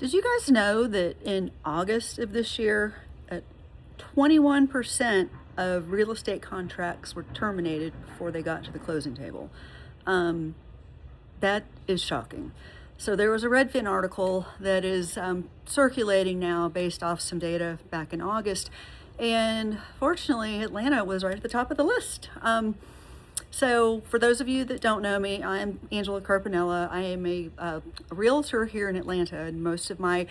Did you guys know that in August of this year, 21% of real estate contracts were terminated before they got to the closing table? Um, that is shocking. So there was a Redfin article that is circulating now based off some data back in August. And fortunately, Atlanta was right at the top of the list. So for those of you that don't know me, I'm Angela Carpinella. I am a realtor here in Atlanta, and most of my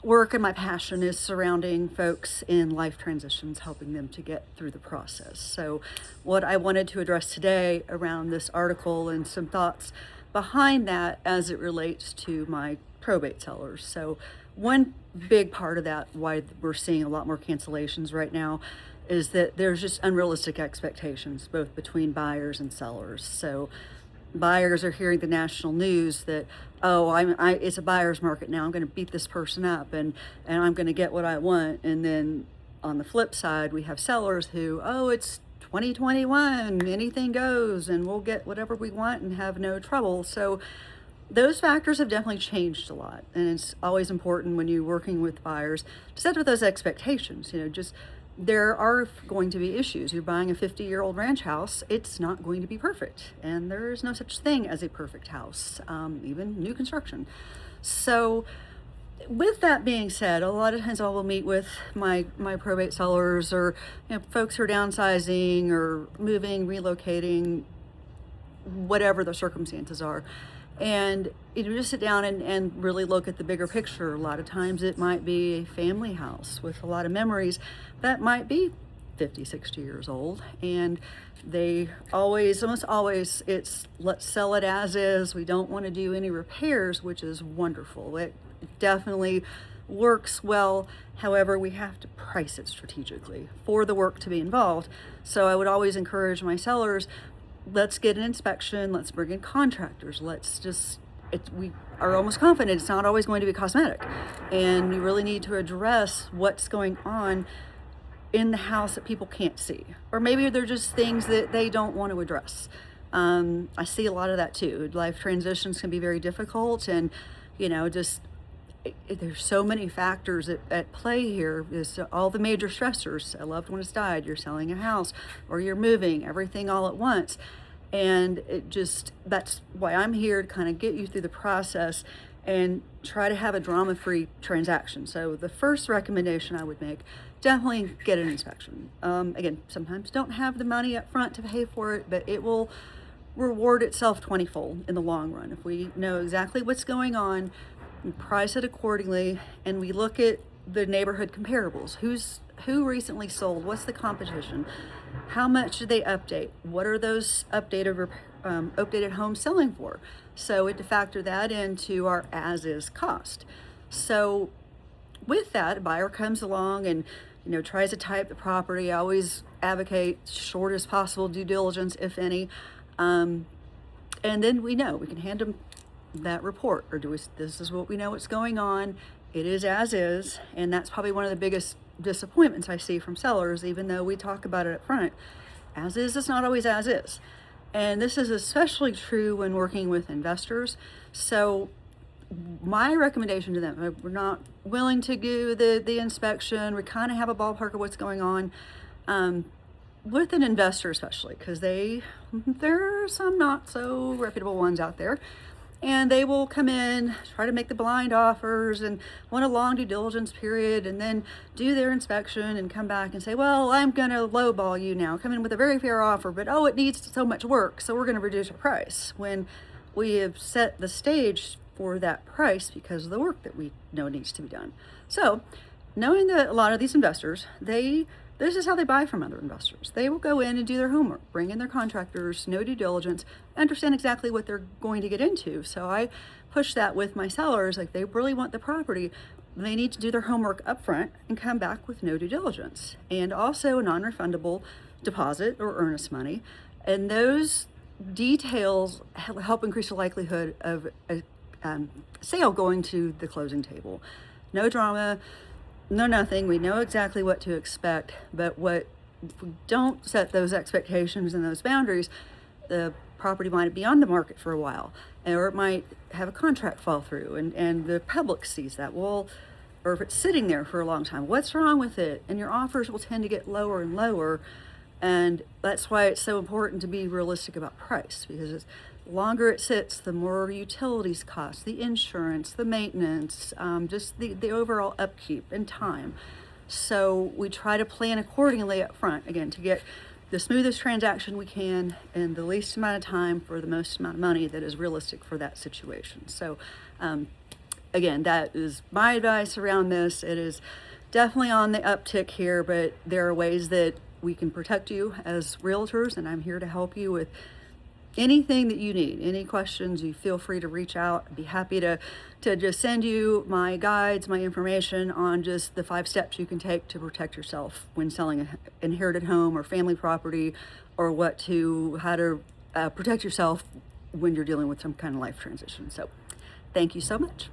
work and my passion is surrounding folks in life transitions, helping them to get through the process. So what I wanted to address today around this article and some thoughts behind that as it relates to my probate sellers. So one big part of that, why we're seeing a lot more cancellations right now, is that there's just unrealistic expectations both between buyers and sellers. So buyers are hearing the national news that, oh, it's a buyer's market now, I'm going to beat this person up and I'm going to get what I want. And then on the flip side, we have sellers who, oh, it's 2021, anything goes and we'll get whatever we want and have no trouble. So those factors have definitely changed a lot, and it's always important when you're working with buyers to set with those expectations. Just there are going to be issues. You're buying a 50-year-old ranch house, it's not going to be perfect, and there is no such thing as a perfect house, even new construction. So with that being said, a lot of times I will meet with my probate sellers, or folks who are downsizing or moving, relocating, whatever the circumstances are. And just sit down and really look at the bigger picture. A lot of times it might be a family house with a lot of memories that might be 50, 60 years old. And they almost always, it's let's sell it as is. We don't want to do any repairs, which is wonderful. It definitely works well. However, we have to price it strategically for the work to be involved. So I would always encourage my sellers, let's get an inspection, let's bring in contractors, we are almost confident it's not always going to be cosmetic. And we really need to address what's going on in the house that people can't see. Or maybe they're just things that they don't want to address. I see a lot of that too. Life transitions can be very difficult, and there's so many factors at play here. Is all the major stressors. A loved one has died, you're selling a house, or you're moving, everything all at once. And that's why I'm here, to kind of get you through the process and try to have a drama-free transaction. So the first recommendation I would make, definitely get an inspection. Again, sometimes don't have the money up front to pay for it, but it will reward itself 20-fold in the long run. If we know exactly what's going on, we price it accordingly, and we look at the neighborhood comparables. Who recently sold? What's the competition? How much did they update? What are those updated homes selling for? So to factor that into our as-is cost. So with that, a buyer comes along and tries to type the property. I always advocate shortest possible due diligence, if any, and then we can hand them that report, or this is what we know what's going on. It is as is, and that's probably one of the biggest disappointments I see from sellers, even though we talk about it up front. As is not always as is. And this is especially true when working with investors. So my recommendation to them, we're not willing to do the inspection. We kind of have a ballpark of what's going on. With an investor especially, because there are some not so reputable ones out there. And they will come in, try to make the blind offers and want a long due diligence period, and then do their inspection and come back and say, well, I'm going to lowball you now. Come in with a very fair offer, but it needs so much work, so we're going to reduce our price. When we have set the stage for that price because of the work that we know needs to be done. So knowing that a lot of these investors, this is how they buy from other investors. They will go in and do their homework, bring in their contractors, no due diligence, understand exactly what they're going to get into. So I push that with my sellers. Like, they really want the property, they need to do their homework up front and come back with no due diligence. And also a non-refundable deposit or earnest money. And those details help increase the likelihood of a sale going to the closing table. No drama, no nothing. We know exactly what to expect, but if we don't set those expectations and those boundaries, the property might be on the market for a while, or it might have a contract fall through, and the public sees that. Well, or if it's sitting there for a long time, what's wrong with it? And your offers will tend to get lower and lower. And that's why it's so important to be realistic about price, because the longer it sits, the more utilities cost, the insurance, the maintenance, just the overall upkeep and time. So we try to plan accordingly up front, again, to get the smoothest transaction we can in the least amount of time for the most amount of money that is realistic for that situation. So again, that is my advice around this. It is definitely on the uptick here, but there are ways that we can protect you as realtors, and I'm here to help you with anything that you need. Any questions, you feel free to reach out. I'd be happy to just send you my guides, my information on just the 5 steps you can take to protect yourself when selling an inherited home or family property, or how to protect yourself when you're dealing with some kind of life transition. So thank you so much.